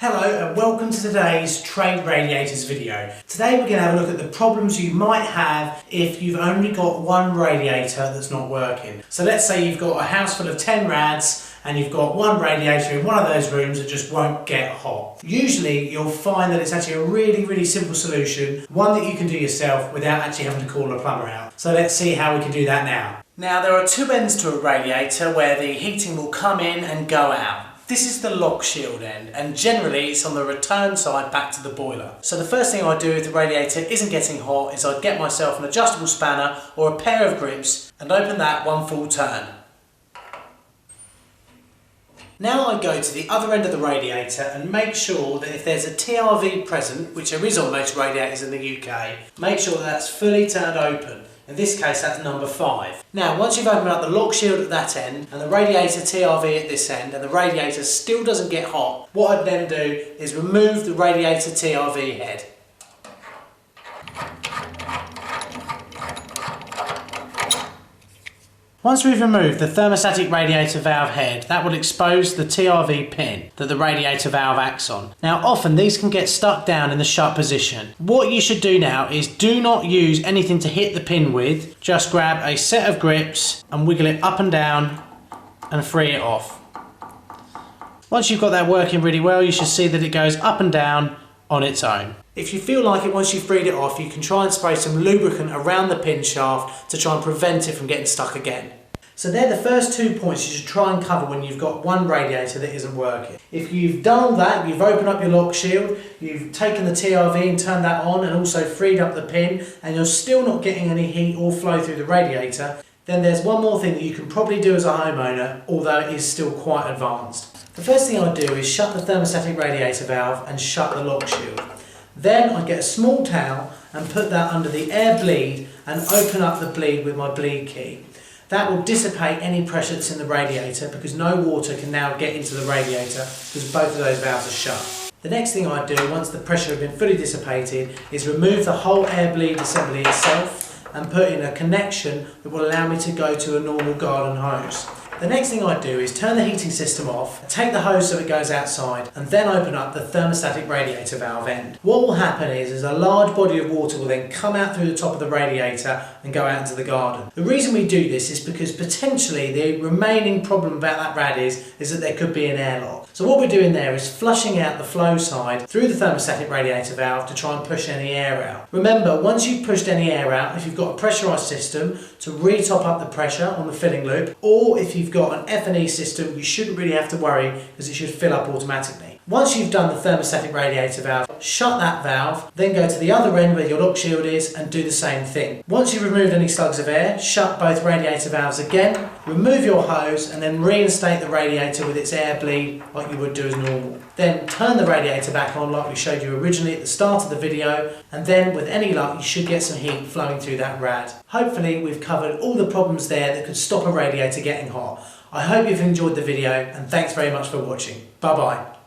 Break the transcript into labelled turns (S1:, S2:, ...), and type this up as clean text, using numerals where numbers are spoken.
S1: Hello and welcome to today's Trade Radiators video. Today we're going to have a look at the problems you might have if you've only got one radiator that's not working. So let's say you've got a house full of 10 rads and you've got one radiator in one of those rooms that just won't get hot. Usually you'll find that it's actually a really simple solution, one that you can do yourself without actually having to call a plumber out. So let's see how we can do that now. Now there are two ends to a radiator where the heating will come in and go out. This is the lock shield end, and generally it's on the return side back to the boiler. So the first thing I do if the radiator isn't getting hot is I'd get myself an adjustable spanner or a pair of grips and open that one full turn. Now I go to the other end of the radiator and make sure that if there's a TRV present, which there is on most radiators in the UK, make sure that that's fully turned open. In this case that's number 5. Now once you've opened up the lock shield at that end and the radiator TRV at this end and the radiator still doesn't get hot, what I'd then do is remove the radiator TRV head. Once we've removed the thermostatic radiator valve head, that will expose the TRV pin that the radiator valve acts on. Now often these can get stuck down in the shut position. What you should do now is do not use anything to hit the pin with, just grab a set of grips and wiggle it up and down and free it off. Once you've got that working really well, you should see that it goes up and down on its own. If you feel like it once you've freed it off, you can try and spray some lubricant around the pin shaft to try and prevent it from getting stuck again. So they're the first 2 points you should try and cover when you've got one radiator that isn't working. If you've done all that, you've opened up your lock shield, you've taken the TRV and turned that on and also freed up the pin, and you're still not getting any heat or flow through the radiator, then there's one more thing that you can probably do as a homeowner, although it is still quite advanced. The first thing I do is shut the thermostatic radiator valve and shut the lock shield. Then I get a small towel and put that under the air bleed and open up the bleed with my bleed key. That will dissipate any pressure that's in the radiator because no water can now get into the radiator because both of those valves are shut. The next thing I do once the pressure has been fully dissipated is remove the whole air bleed assembly itself and put in a connection that will allow me to go to a normal garden hose. The next thing I do is turn the heating system off, take the hose so it goes outside, and then open up the thermostatic radiator valve end. What will happen is a large body of water will then come out through the top of the radiator and go out into the garden. The reason we do this is because potentially the remaining problem about that rad is that there could be an airlock. So what we're doing there is flushing out the flow side through the thermostatic radiator valve to try and push any air out. Remember, once you've pushed any air out, if you've got a pressurised system, to re-top up the pressure on the filling loop, or if you've got an F&E system, you shouldn't really have to worry because it should fill up automatically. Once you've done the thermostatic radiator valve, shut that valve, then go to the other end where your lock shield is and do the same thing. Once you've removed any slugs of air, shut both radiator valves again, remove your hose and then reinstate the radiator with its air bleed like you would do as normal. Then turn the radiator back on like we showed you originally at the start of the video, and then with any luck you should get some heat flowing through that rad. Hopefully we've covered all the problems there that could stop a radiator getting hot. I hope you've enjoyed the video and thanks very much for watching. Bye bye.